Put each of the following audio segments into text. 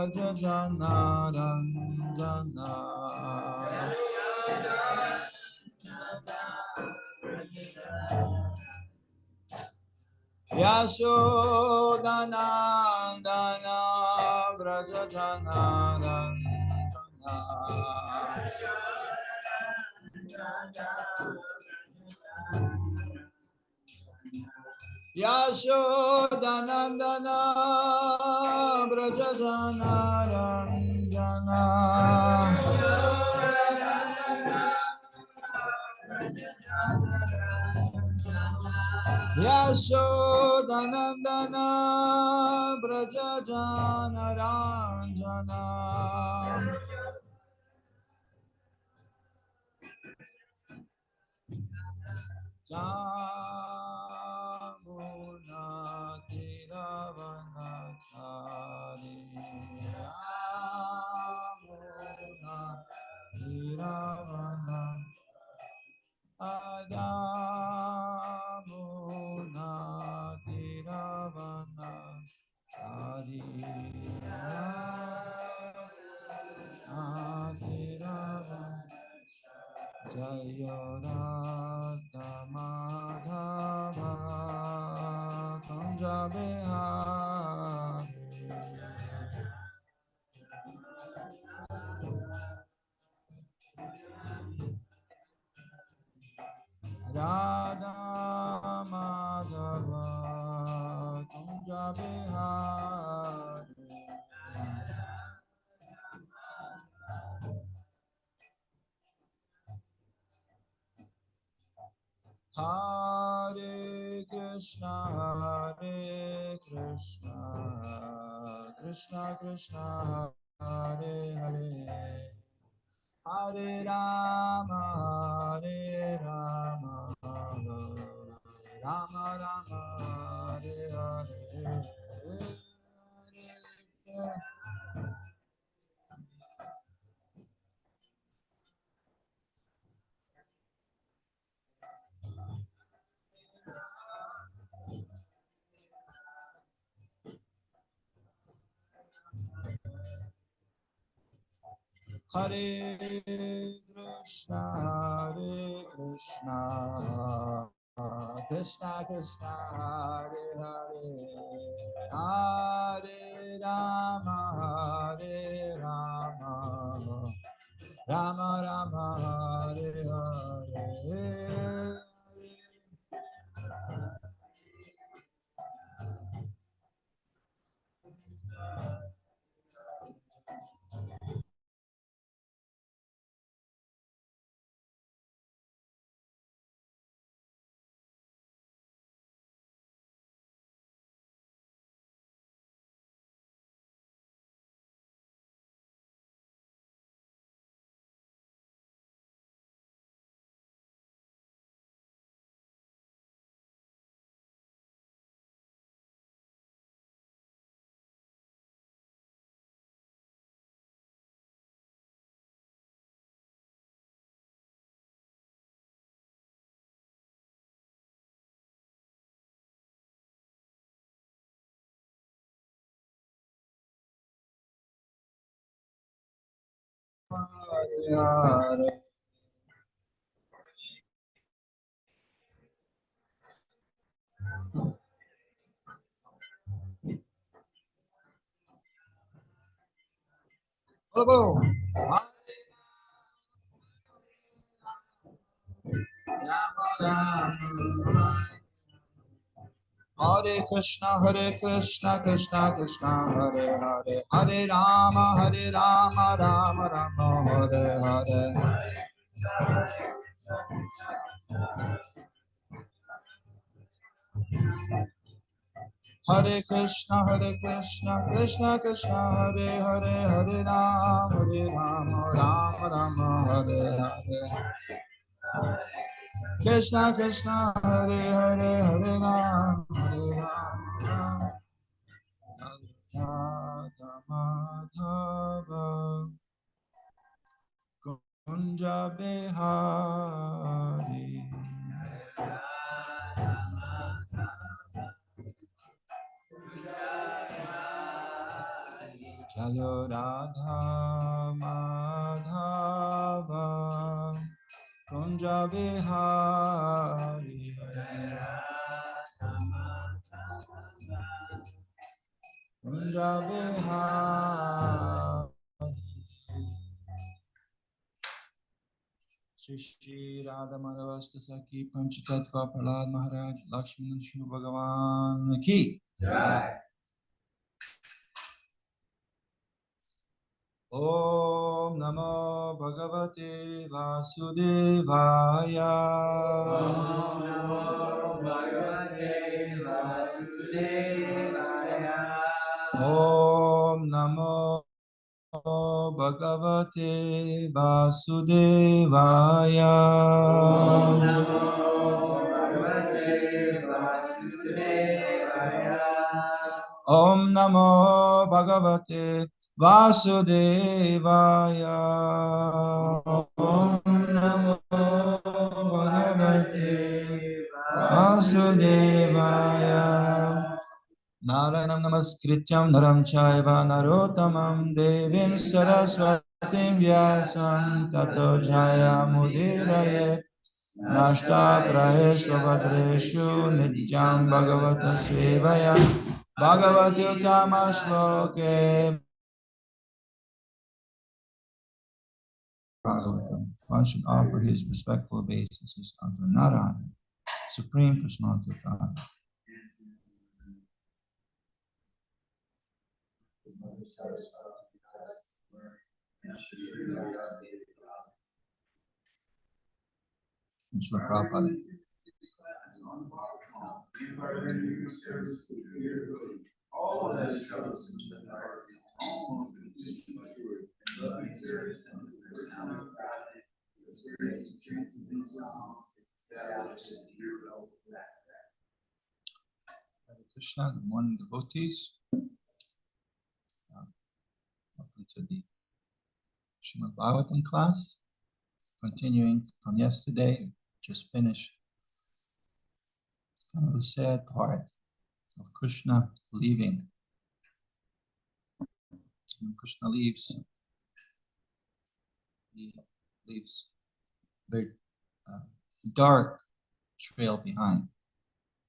Braja Jana Ranjana Yashodanandana Braja Jana Ranjana Yashodanandana Braja Jana Ranjana Yashodanandana Braja Jana Ranjana Jamuna Tiravanachari Jamuna Tiravana Adamuna Tiravana Chari Tiravana Jayodata Madhava Kunja Bihari Radha Madhava Kunja Bihari Hare Krishna, Krishna Krishna, Hare Hare, Hare Rama, Hare Rama, Rama Rama, Hare Hare, Hare Krishna, Krishna Krishna, Hare Hare, Hare Rama, Hare Rama, Rama Rama, Hare Hare. Hare Prabhu. Hare Krishna, Krishna Krishna, Hare Hare, Hare Rama, Rama Rama, Hare Hare. Hare Krishna, Krishna Krishna, Hare Hare, Hare Rama, Rama Rama, Hare Hare. Krishna Krishna, Hare Hare, Hare Rama. Radha Madhava Kunja Bihari Jayo Radha Madhava Kunja Bihari Kunja Bihari Shri Shri Radha Madhavasta Saki Panchatattva Prahlad Maharaj Lakshman Shri Bhagavan Ki Om Namo Bhagavate Vasudevaya Om Namo Bhagavate Vasudevaya. Om Namo Bhagavate Vasudevaya Om Namo Bhagavate Vasudevaya. Om Namo Bhagavate Vasudevaya Om Namo Bhagavate Vasudevaya Narayanam Namaskrityam Naram Chaiva Narottamam Devim Saraswatim Vyasam Tato Jaya Mudirayet Nashta Prahesva Vadreshu Nityam Bhagavata Sevaya Bhagavati Uttama Shloke Bhagavatam. One should offer his respectful obeisances unto Narayana, Supreme Personality of God. Srila Prabhupada. All of those troubles into the heart, loving service and personality, experience transcending songs, establishes the hero. Hare Krishna, good morning, devotees. Welcome to the Srimad Bhagavatam class. Continuing from yesterday, just finished. It's kind of a sad part of Krishna leaving. When Krishna leaves, he leaves a very dark trail behind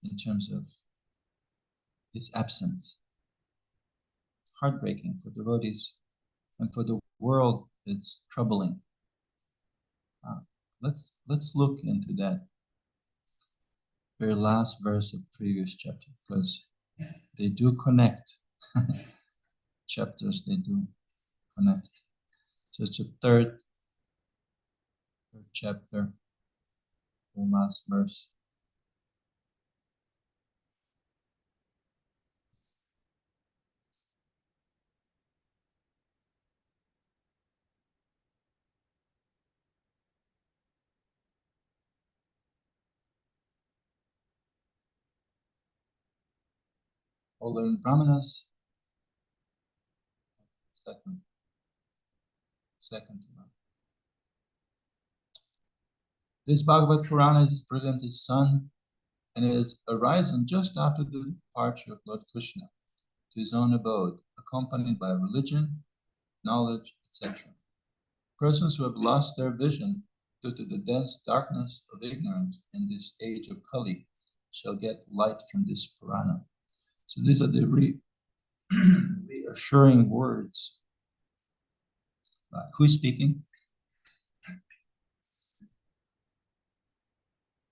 in terms of his absence. Heartbreaking for devotees and for the world. It's troubling. Let's look into that very last verse of previous chapter, because they do connect. Chapters, they do connect. So it's the third chapter, the last verse. All learned Brahmanas, second to none. This Bhagavad Purana is brilliant his son, and it has arisen just after the departure of Lord Krishna to his own abode, accompanied by religion, knowledge, etc. Persons who have lost their vision due to the dense darkness of ignorance in this age of Kali shall get light from this Purana. So these are the reassuring words. Who's speaking?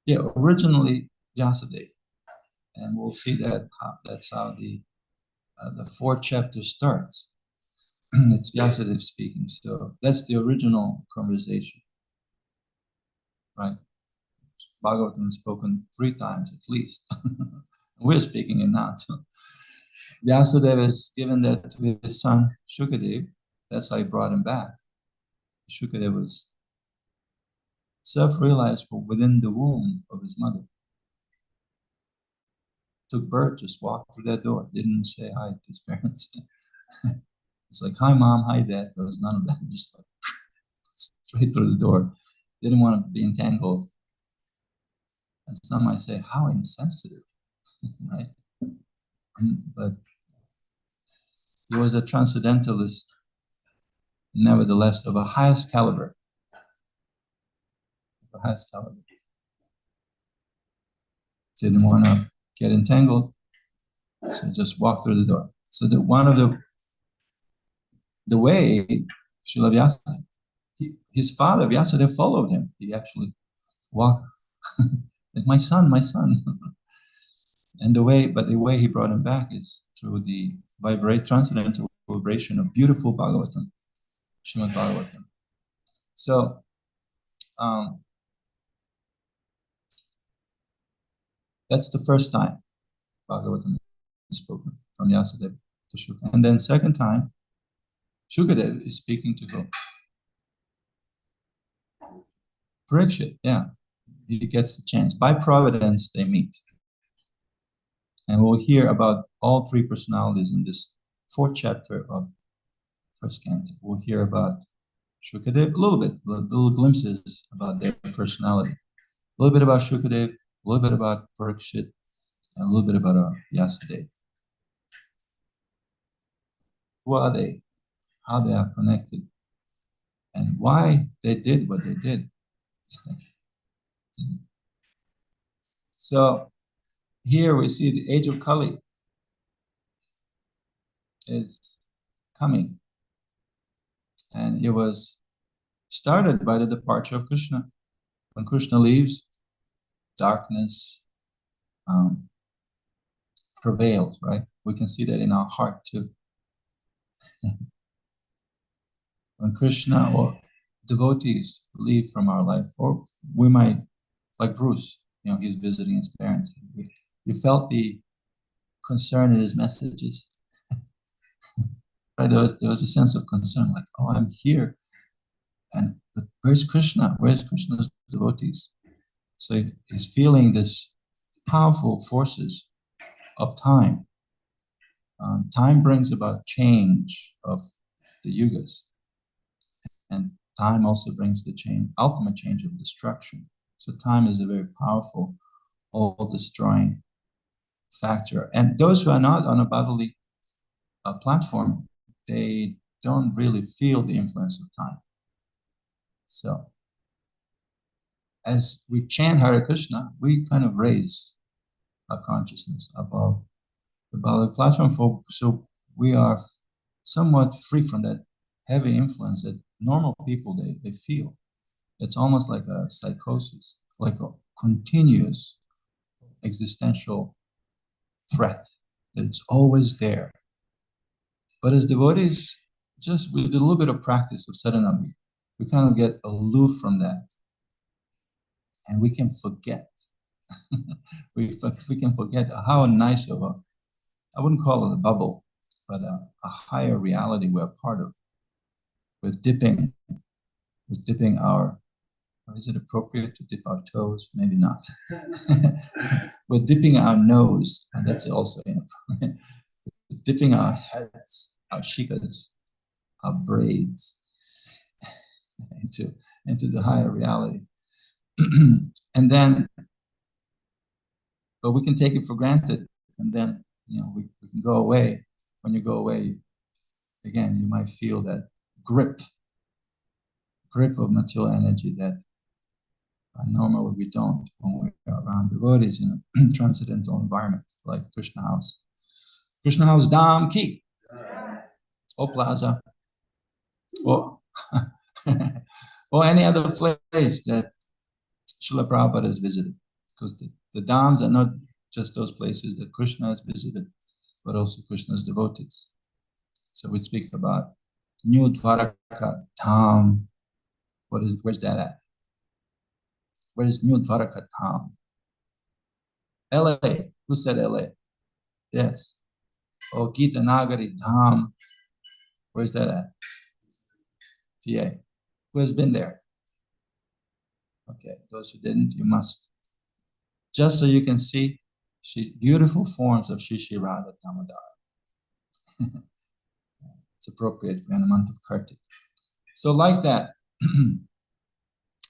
Yeah, originally Vyasadeva, and we'll see that that's how the fourth chapter starts. It's Vyasadeva speaking, so that's the original conversation, right? Bhagavatam is spoken 3 times at least. We're speaking it now. So Vyasadeva has given that to his son Shukadeva. That's how he brought him back. Shukadeva was self-realized from within the womb of his mother. Took birth, just walked through that door. Didn't say hi to his parents. It's like, hi mom, hi dad. There was none of that. Just like straight through the door. Didn't want to be entangled. And some might say, how insensitive, right? But He was a transcendentalist, nevertheless, of the highest caliber. The highest caliber. Didn't want to get entangled, so just walked through the door. So one of the way Srila Vyasadeva, his father Vyasadeva followed him. He actually walked like my son. And the way he brought him back is through the transcendental vibration of beautiful Bhagavatam, Srimad Bhagavatam. So that's the first time Bhagavatam is spoken from Vyasadeva to Shuka. And then second time, Shukadev is speaking to who? Parikshit, yeah. He gets the chance. By providence, they meet. And we'll hear about all three personalities in this fourth chapter of first canto. We'll hear about Shukadev, a little bit, little glimpses about their personality. A little bit about Shukadev, a little bit about Parikshit, and a little bit about Vyasadeva. Who are they? How they are connected? And why they did what they did. So here we see the age of Kali is coming. And it was started by the departure of Krishna. When Krishna leaves, darkness prevails, right? We can see that in our heart too. When Krishna or devotees leave from our life, or we might, like Bruce, he's visiting his parents. You felt the concern in his messages. Right? There was a sense of concern, like, oh, I'm here. But where's Krishna? Where's Krishna's devotees? So he's feeling this powerful forces of time. Time brings about change of the yugas. And time also brings the ultimate change of destruction. So time is a very powerful, all-destroying factor. And those who are not on a bodily platform, they don't really feel the influence of time. So as we chant Hare Krishna, we kind of raise our consciousness above the bodily platform, so we are somewhat free from that heavy influence that normal people, they feel. It's almost like a psychosis, like a continuous existential threat, that it's always there. But as devotees, just with a little bit of practice of sadhana, we kind of get aloof from that. And we can forget. we can forget how nice of I wouldn't call it a bubble, but a higher reality we're part of. We're dipping our, is it appropriate to dip our toes? Maybe not. We're dipping our nose, and that's also inappropriate. We're dipping our heads, our shikas, our braids into the higher reality. And then, but we can take it for granted, and then, we can go away. When you go away, again, you might feel that grip of material energy that normally we don't when we're around devotees in a transcendental environment like Krishna House. Krishna House Dham Ki, or Plaza, or any other place that Srila Prabhupada has visited. Because the dhams are not just those places that Krishna has visited, but also Krishna's devotees. So we speak about New Dwaraka Dham. Where's that at? Where's New Dwaraka Dham? LA. Who said LA? Yes. Oh, Gita Nagari Dham. Where's that at? TA. Who has been there? Okay, those who didn't, you must. Just so you can see beautiful forms of Shri Radha Damodara. It's appropriate in a month of Kartik. So like that,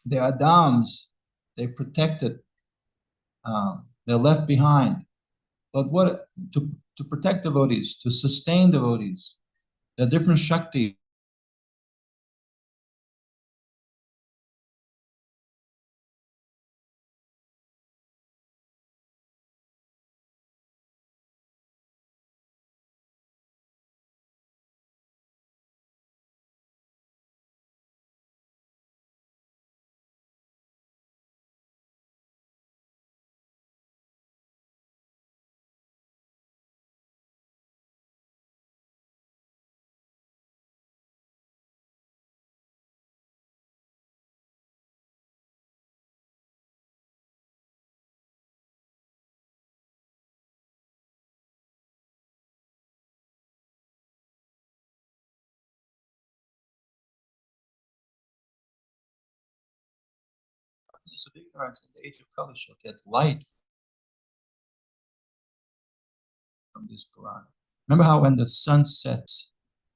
there are dhams, they're protected, they're left behind. But what to protect devotees, to sustain devotees, There are different Shakti. Of ignorance in the age of Kali shall get light from this Quran. Remember how when the sun sets,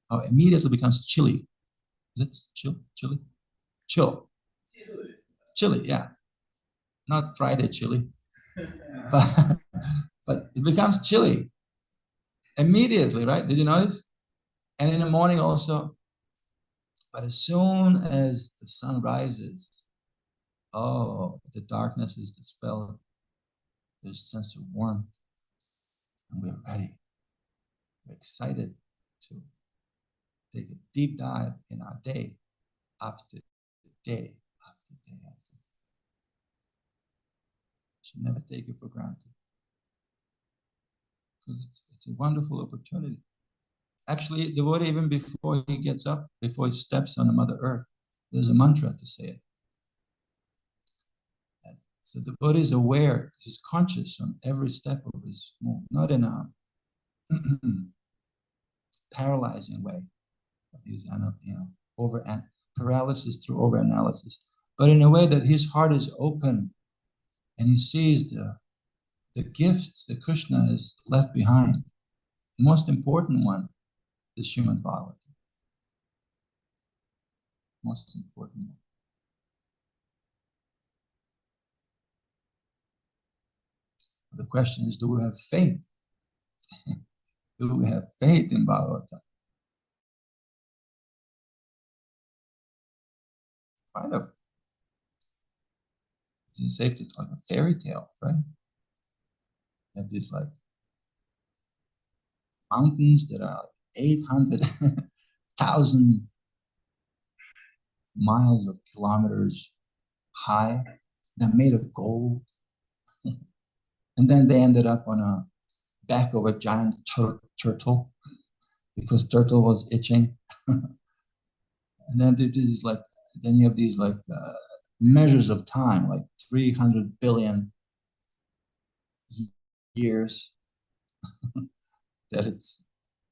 how it immediately becomes chilly. Is it chill? Chilly? Chill. Chilly, yeah. Not Friday chilly. But, but it becomes chilly immediately, right? Did you notice? And in the morning also. But as soon as the sun rises, oh, the darkness is dispelled. There's a sense of warmth. And we're ready. We're excited to take a deep dive in our day after day after day after day. Should never take it for granted. Because it's a wonderful opportunity. Actually, devotee, even before he gets up, before he steps on the Mother Earth, there's a mantra to say it. And so the devotee is aware, he's conscious on every step of his move, not in a paralyzing way. He's, paralysis through overanalysis, but in a way that his heart is open and he sees the gifts that Krishna has left behind. The most important one is Srimad Bhagavatam. Most important one. The question is, do we have faith? Do we have faith in Bhagavatam? Kind of. It's safe to talk a fairy tale, right? You have these like mountains that are 800,000 miles of kilometers high. They're made of gold. And then they ended up on a back of a giant turtle because turtle was itching. And then then you have these measures of time, like 300 billion years that it's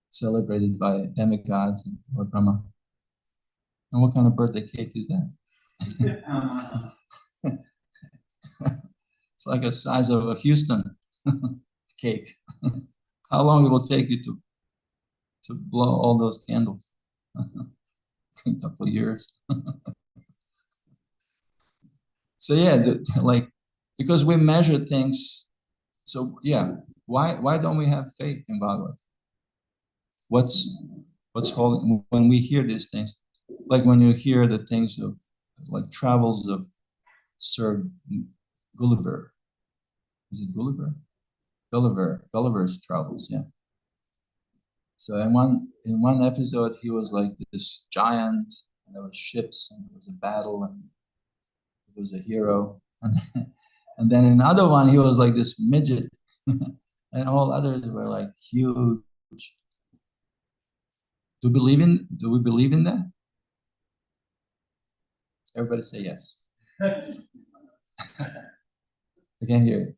celebrated by demigods and Lord Brahma. And what kind of birthday cake is that? It's like the size of a Houston cake. How long it will take you to blow all those candles? A couple of years. So yeah, because we measure things. So yeah, why don't we have faith in Bhagavad? What's holding when we hear these things? Like when you hear the things of like travels of Sir Gulliver. Is it Gulliver? Gulliver's travels, yeah. So in one episode, he was like this giant, and there was ships, and there was a battle, and he was a hero. And then in another one, he was like this midget, and all others were like huge. Do we believe in that? Everybody say yes. I can't hear you.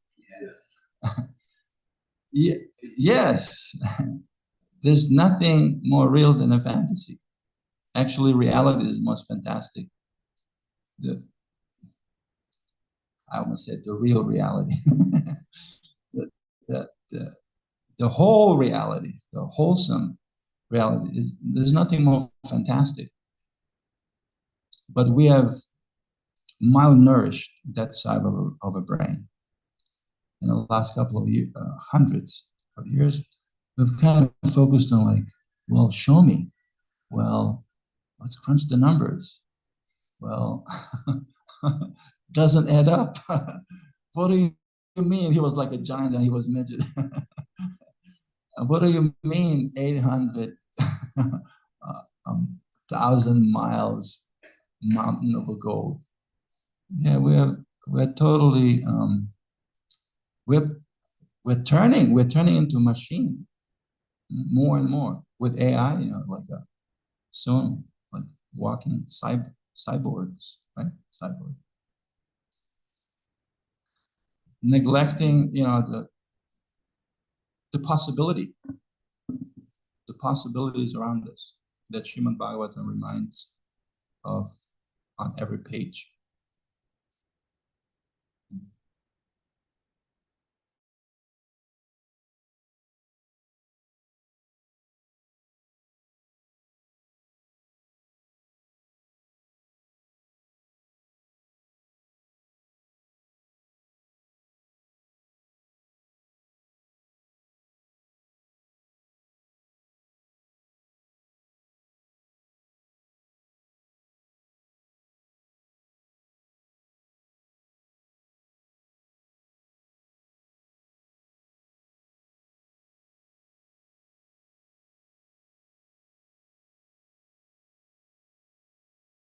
Yes. Yes. There's nothing more real than a fantasy. Actually, reality is most fantastic. I almost said the real reality. the whole reality, the wholesome reality, there's nothing more fantastic. But we have malnourished that side of a brain. In the last couple of hundreds of years, we've kind of focused on like, well, show me. Well, let's crunch the numbers. Well, doesn't add up. What do you mean? He was like a giant and he was midget. What do you mean 800 thousand miles mountain of gold? Yeah, we're totally we're turning into machine more and more with AI, like soon like walking cyborgs, right? Cyborg. Neglecting, the possibilities around us that Srimad Bhagavatam reminds of on every page.